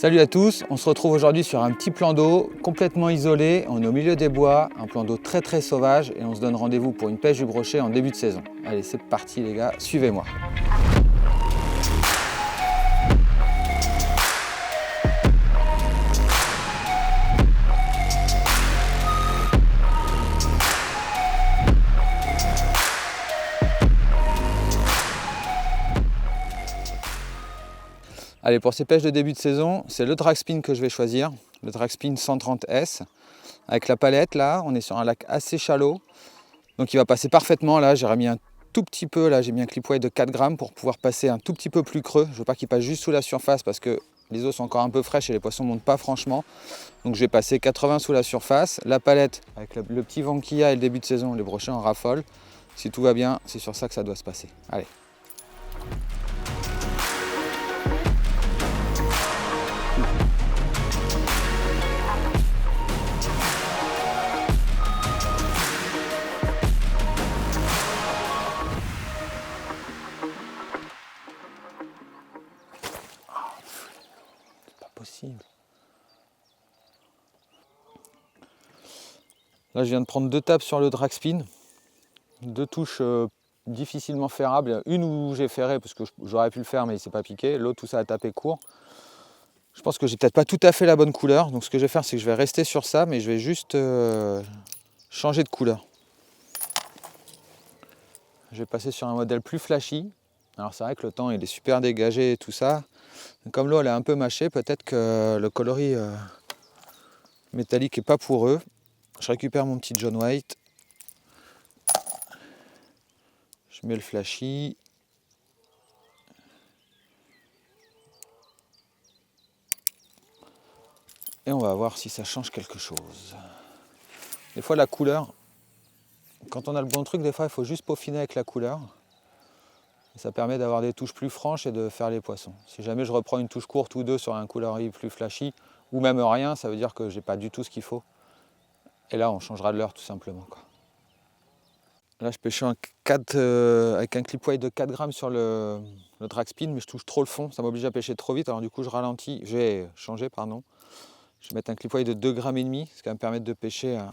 Salut à tous, on se retrouve aujourd'hui sur un petit plan d'eau complètement isolé, on est au milieu des bois, un plan d'eau très sauvage et on se donne rendez-vous pour une pêche du brochet en début de saison. Allez, c'est parti les gars, suivez-moi. Allez, pour ces pêches de début de saison, c'est le drag spin que je vais choisir, le drag spin 130S. Avec la palette là, on est sur un lac assez shallow, donc il va passer parfaitement. Là, j'ai remis un tout petit peu, là j'ai mis un clip weight de 4 grammes pour pouvoir passer un tout petit peu plus creux. Je ne veux pas qu'il passe juste sous la surface parce que les eaux sont encore un peu fraîches et les poissons ne montent pas franchement. Donc je vais passer 80 sous la surface. La palette, avec le petit vent qu'il y a et le début de saison, les brochets en raffolent. Si tout va bien, c'est sur ça que ça doit se passer. Allez. Possible. Là je viens de prendre 2 tapes sur le drag spin, 2 touches difficilement ferrables, une où j'ai ferré parce que j'aurais pu le faire mais il s'est pas piqué, l'autre où ça a tapé court. Je pense que j'ai peut-être pas tout à fait la bonne couleur, donc ce que je vais faire c'est que je vais rester sur ça mais je vais juste changer de couleur. Je vais passer sur un modèle plus flashy. Alors c'est vrai que le temps il est super dégagé et tout ça. Comme l'eau elle est un peu mâchée, peut-être que le coloris métallique est pas pour eux. Je récupère mon petit John White. Je mets le flashy. Et on va voir si ça change quelque chose. Des fois la couleur, quand on a le bon truc, des fois il faut juste peaufiner avec la couleur. Ça permet d'avoir des touches plus franches et de faire les poissons. Si jamais je reprends une touche courte ou deux sur un coloris plus flashy, ou même rien, ça veut dire que j'ai pas du tout ce qu'il faut. Et là on changera de leurre tout simplement, quoi. Là je pêche avec un clip weight de 4 grammes sur le drag spin, mais je touche trop le fond, ça m'oblige à pêcher trop vite, alors du coup je ralentis, je vais changer, pardon. Je vais mettre un clip weight de 2 grammes et demi, ce qui va me permettre de pêcher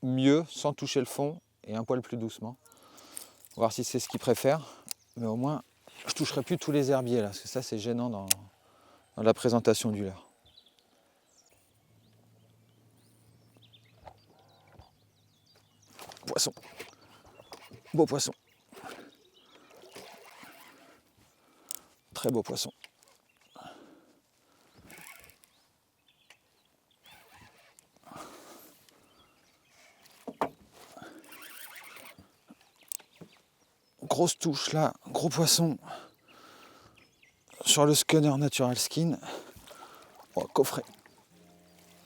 mieux, sans toucher le fond, et un poil plus doucement. On va voir si c'est ce qu'il préfère, mais au moins je ne toucherai plus tous les herbiers là, parce que ça c'est gênant dans la présentation du leurre. Poisson, beau poisson, très beau poisson. Grosse touche là, gros poisson sur le Scunner Natural Skin. Oh, coffret.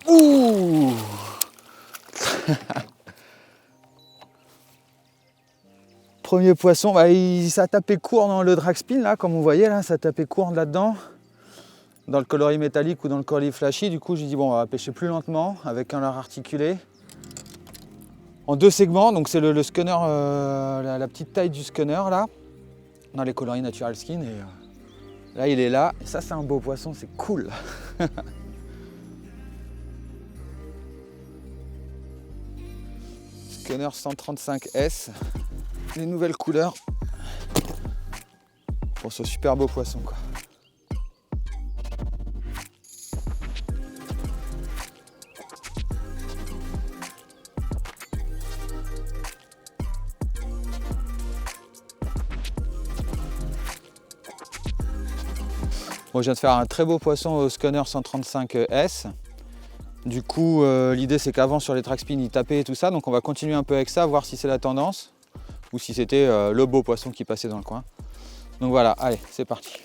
Ouh. Premier poisson, ça a tapé court dans le drag spin là, comme vous voyez là, ça a tapé court là-dedans, dans le coloris métallique ou dans le coloris flashy. Du coup j'ai dit bon, on va pêcher plus lentement avec un leurre articulé en 2 segments. Donc c'est le Scunner, la petite taille du Scunner là, dans les coloris Natural Skin. Et là il est là, et ça c'est un beau poisson, c'est cool. Scunner 135S, les nouvelles couleurs pour ce super beau poisson, quoi. Bon, je viens de faire un très beau poisson au Scunner 135S. Du coup, l'idée c'est qu'avant sur les drag spin il tapait et tout ça, donc on va continuer un peu avec ça, voir si c'est la tendance ou si c'était le beau poisson qui passait dans le coin. Donc voilà, allez, c'est parti.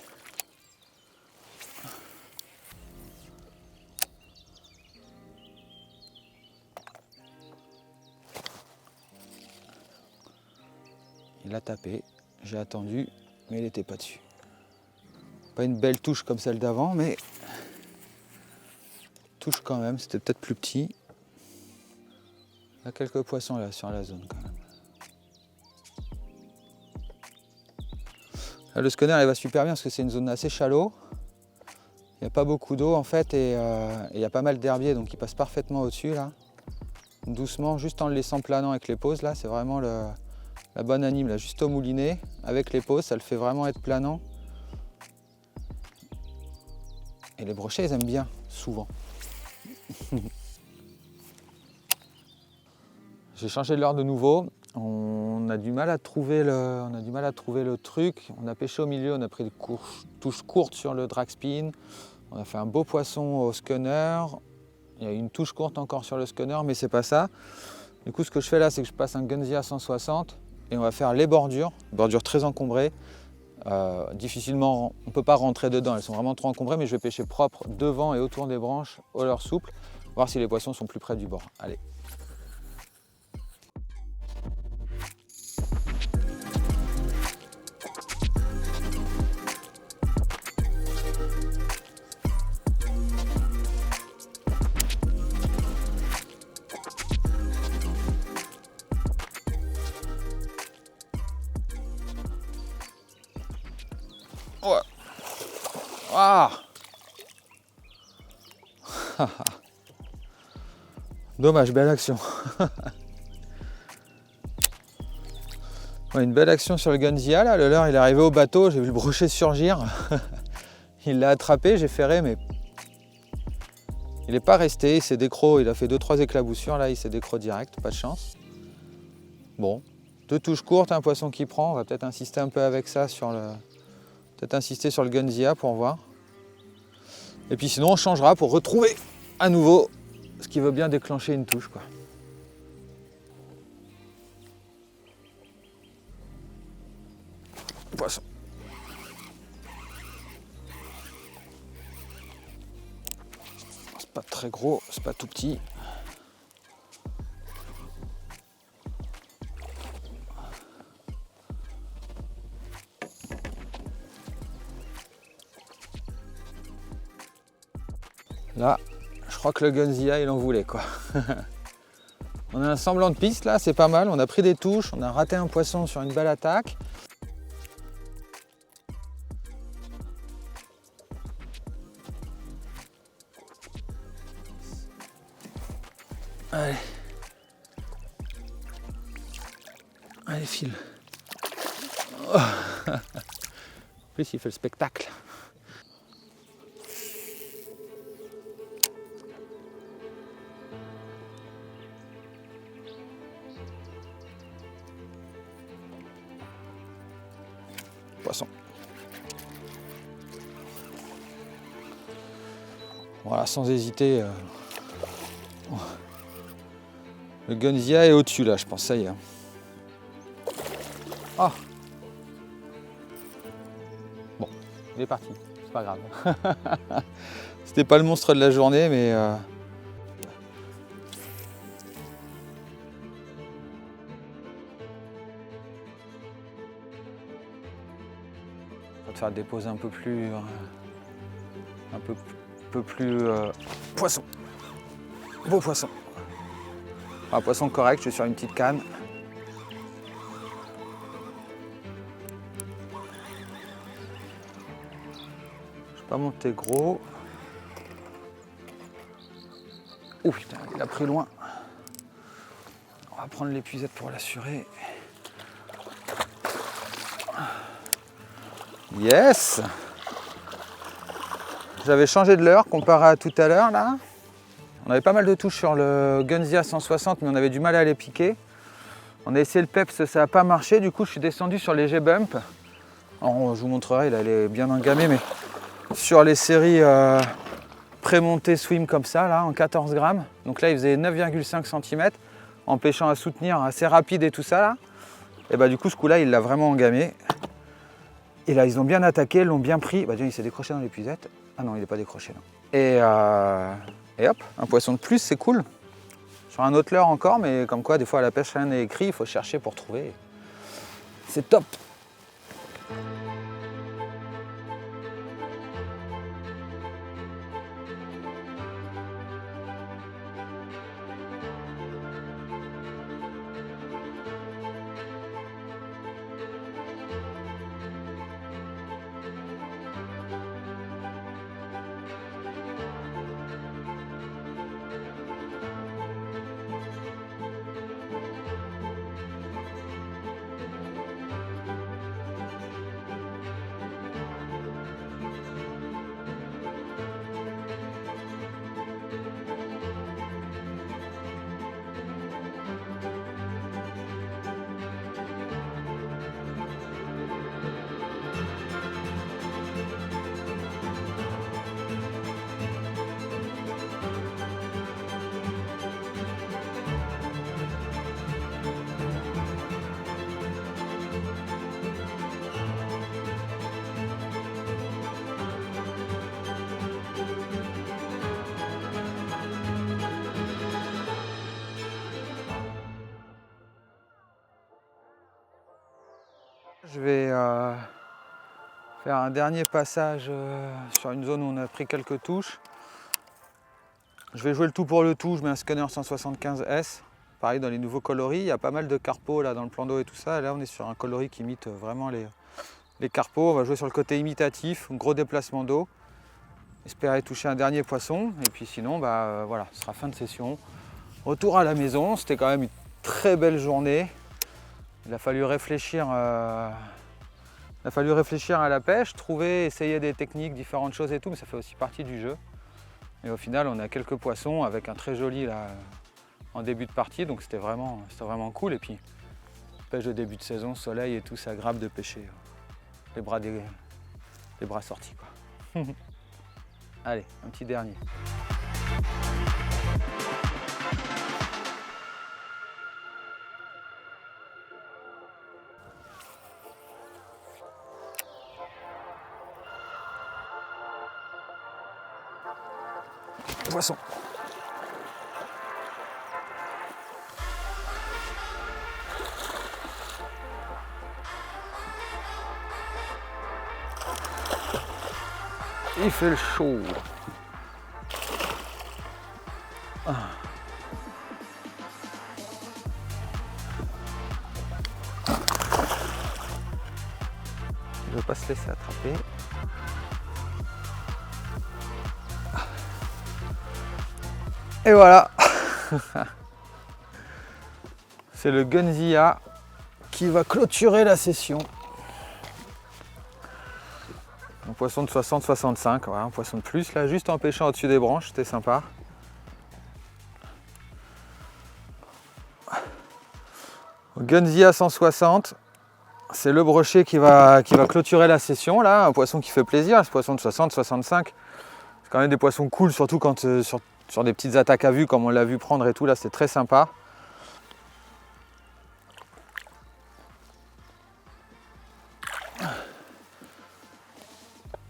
Il a tapé, j'ai attendu, mais il n'était pas dessus. Pas une belle touche comme celle d'avant, mais touche quand même, c'était peut-être plus petit. Il y a quelques poissons là sur la zone quand même. Là, le Scunner il va super bien parce que c'est une zone assez shallow. Il n'y a pas beaucoup d'eau en fait et il y a pas mal d'herbiers, donc il passe parfaitement au-dessus là. Doucement, juste en le laissant planant avec les pauses là, c'est vraiment la bonne anime là, juste au moulinet. Avec les pauses, ça le fait vraiment être planant. Et les brochets, ils aiment bien, souvent. J'ai changé de leurre de nouveau. On a du mal à trouver le truc. On a pêché au milieu, on a pris des touches courtes sur le drag spin. On a fait un beau poisson au scunner. Il y a une touche courte encore sur le scunner, mais c'est pas ça. Du coup, ce que je fais là, c'est que je passe un Gunzia 160 et on va faire les bordures très encombrées. Difficilement, on ne peut pas rentrer dedans, elles sont vraiment trop encombrées, mais je vais pêcher propre devant et autour des branches, au leurre souple, voir si les poissons sont plus près du bord. Allez. Ouais. Ah. Dommage, belle action. Ouais, une belle action sur le Gunzia là, le leurre il est arrivé au bateau, j'ai vu le brochet surgir. Il l'a attrapé, j'ai ferré, mais il n'est pas resté, il s'est décro, il a fait 2-3 éclaboussures, là il s'est décro direct, pas de chance. Bon, 2 touches courtes, un poisson qui prend, on va peut-être insister un peu avec ça sur le. Peut-être insister sur le Gunzia pour voir. Et puis sinon on changera pour retrouver à nouveau ce qui veut bien déclencher une touche quoi. Poisson. C'est pas très gros, c'est pas tout petit. Là, je crois que le Gunzia il en voulait quoi. On a un semblant de piste là, c'est pas mal. On a pris des touches, on a raté un poisson sur une belle attaque. Allez. Allez, file. Oh. En plus, il fait le spectacle. Poisson. Voilà, sans hésiter. Le Gunzia est au-dessus là, je pense, ça y est. Ah. Bon, il est parti, c'est pas grave. C'était pas le monstre de la journée, mais... On va te faire déposer un peu plus... un peu plus... poisson. Beau poisson. Un poisson correct, je suis sur une petite canne. Je vais pas monter gros. Ouh putain, il a pris loin. On va prendre l'épuisette pour l'assurer. Yes! J'avais changé de leurre comparé à tout à l'heure là. On avait pas mal de touches sur le Gunzia 160, mais on avait du mal à les piquer. On a essayé le peps, ça n'a pas marché. Du coup, je suis descendu sur les G-Bump. Alors, je vous montrerai, là, elle est bien engamée, mais sur les séries pré-montées swim comme ça, là, en 14 grammes. Donc là, il faisait 9,5 cm, en pêchant à soutenir assez rapide et tout ça, là. Et bah, du coup, ce coup-là, il l'a vraiment engamé. Et là, ils ont bien attaqué, l'ont bien pris. Bah, il s'est décroché dans l'épuisette. Ah non, il n'est pas décroché, là. Et hop, un poisson de plus, c'est cool. Sur un autre leurre encore, mais comme quoi, des fois, à la pêche, rien n'est écrit, il faut chercher pour trouver. C'est top! Je vais faire un dernier passage sur une zone où on a pris quelques touches. Je vais jouer le tout pour le tout, je mets un Scunner 175S. Pareil dans les nouveaux coloris, il y a pas mal de carpos là dans le plan d'eau et tout ça. Et là on est sur un coloris qui imite vraiment les carpos. On va jouer sur le côté imitatif, gros déplacement d'eau. Espérer toucher un dernier poisson. Et puis sinon, voilà, ce sera fin de session. Retour à la maison, c'était quand même une très belle journée. Il a fallu réfléchir à la pêche, trouver, essayer des techniques, différentes choses et tout, mais ça fait aussi partie du jeu. Et au final, on a quelques poissons avec un très joli là, en début de partie, donc c'était vraiment cool. Et puis, pêche de début de saison, soleil et tout, c'est agréable de pêcher. Les bras sortis, quoi. Allez, un petit dernier. Poisson. Il fait le chaud. Ah. Il ne veut pas se laisser attraper. Et voilà. C'est le Gunzilla qui va clôturer la session. Un poisson de 60-65, voilà, un poisson de plus, là, juste en pêchant au-dessus des branches, c'était sympa. Gunzilla 160, c'est le brochet qui va clôturer la session, là, un poisson qui fait plaisir, ce poisson de 60-65. C'est quand même des poissons cool, surtout quand sur des petites attaques à vue, comme on l'a vu prendre et tout, là, c'est très sympa.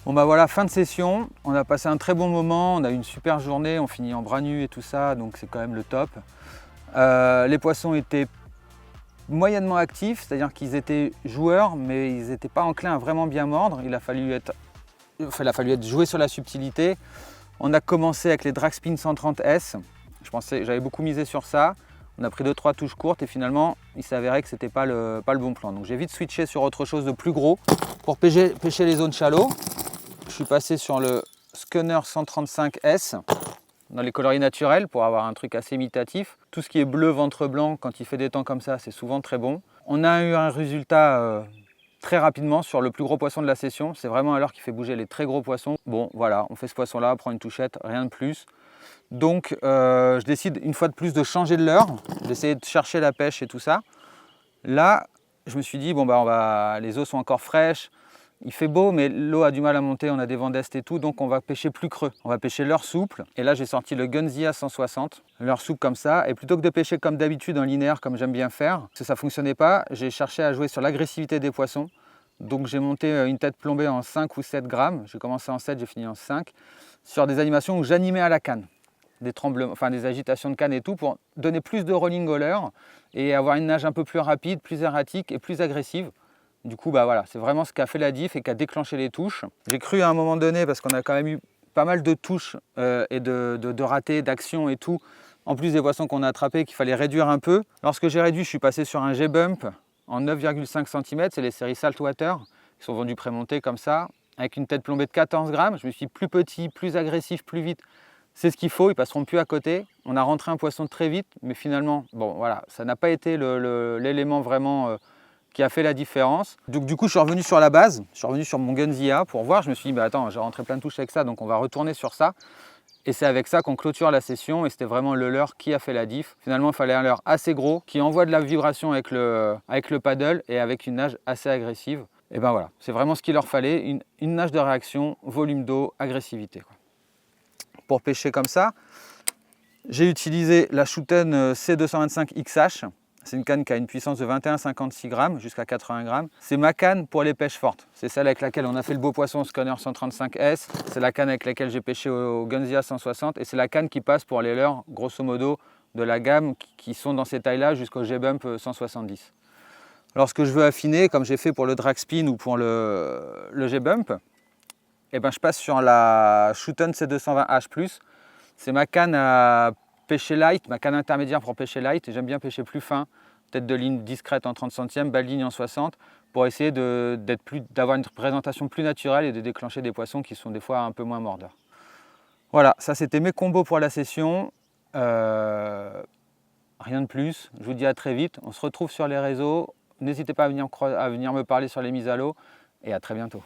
Bon bah voilà, fin de session, on a passé un très bon moment, on a eu une super journée, on finit en bras nus et tout ça, donc c'est quand même le top. Les poissons étaient moyennement actifs, c'est-à-dire qu'ils étaient joueurs, mais ils n'étaient pas enclins à vraiment bien mordre. Il a fallu être joué sur la subtilité. On a commencé avec les Dragspin 130S, j'avais beaucoup misé sur ça. On a pris 2-3 touches courtes et finalement, il s'avérait que c'était pas le bon plan. Donc j'ai vite switché sur autre chose de plus gros pour pêcher les zones shallow. Je suis passé sur le Scunner 135S dans les coloris naturels pour avoir un truc assez imitatif. Tout ce qui est bleu, ventre blanc, quand il fait des temps comme ça, c'est souvent très bon. On a eu un résultat très rapidement sur le plus gros poisson de la session. C'est vraiment un leurre qui fait bouger les très gros poissons. Bon, voilà, on fait ce poisson-là, prend une touchette, rien de plus. Donc, je décide une fois de plus de changer de leurre, d'essayer de chercher la pêche et tout ça. Là, je me suis dit, bon, les eaux sont encore fraîches. Il fait beau, mais l'eau a du mal à monter, on a des vents d'est et tout, donc on va pêcher plus creux. On va pêcher leurre souple. Et là, j'ai sorti le Gunzilla 160, leurre souple comme ça. Et plutôt que de pêcher comme d'habitude en linéaire, comme j'aime bien faire, parce que ça ne fonctionnait pas, j'ai cherché à jouer sur l'agressivité des poissons. Donc j'ai monté une tête plombée en 5 ou 7 grammes. J'ai commencé en 7, j'ai fini en 5. Sur des animations où j'animais à la canne. Des tremblements, enfin des agitations de canne et tout, pour donner plus de rolling au leurre et avoir une nage un peu plus rapide, plus erratique et plus agressive. Du coup, voilà, c'est vraiment ce qui a fait la diff et qui a déclenché les touches. J'ai cru à un moment donné, parce qu'on a quand même eu pas mal de touches et de ratés, d'actions et tout, en plus des poissons qu'on a attrapés, qu'il fallait réduire un peu. Lorsque j'ai réduit, je suis passé sur un G-Bump en 9,5 cm, c'est les séries Saltwater, qui sont vendus prémontés comme ça, avec une tête plombée de 14 grammes. Je me suis dit plus petit, plus agressif, plus vite. C'est ce qu'il faut, ils passeront plus à côté. On a rentré un poisson très vite, mais finalement, bon voilà, ça n'a pas été l'élément vraiment qui a fait la différence. Donc du coup, je suis revenu sur la base, je suis revenu sur mon Gunzilla pour voir. Je me suis dit, attends, j'ai rentré plein de touches avec ça, donc on va retourner sur ça. Et c'est avec ça qu'on clôture la session, et c'était vraiment le leurre qui a fait la diff. Finalement, il fallait un leurre assez gros, qui envoie de la vibration avec le paddle, et avec une nage assez agressive. Et ben voilà, c'est vraiment ce qu'il leur fallait, une nage de réaction, volume d'eau, agressivité, quoi. Pour pêcher comme ça, j'ai utilisé la Shooten C225 XH. C'est une canne qui a une puissance de 21,56 grammes jusqu'à 80 grammes. C'est ma canne pour les pêches fortes. C'est celle avec laquelle on a fait le beau poisson Scunner 135S. C'est la canne avec laquelle j'ai pêché au Gunzilla 160. Et c'est la canne qui passe pour les leurres, grosso modo, de la gamme qui sont dans ces tailles-là jusqu'au G-Bump 170. Lorsque je veux affiner, comme j'ai fait pour le drag spin ou pour le G-Bump, et ben je passe sur la Shooten C220H+. C'est ma canne à pêcher light, ma canne intermédiaire pour pêcher light. J'aime bien pêcher plus fin, tête de ligne discrète en 30 centièmes, bas de ligne en 60, pour essayer d'avoir une présentation plus naturelle et de déclencher des poissons qui sont des fois un peu moins mordeurs. Voilà, ça c'était mes combos pour la session. Rien de plus, je vous dis à très vite. On se retrouve sur les réseaux. N'hésitez pas à venir me parler sur les mises à l'eau et à très bientôt.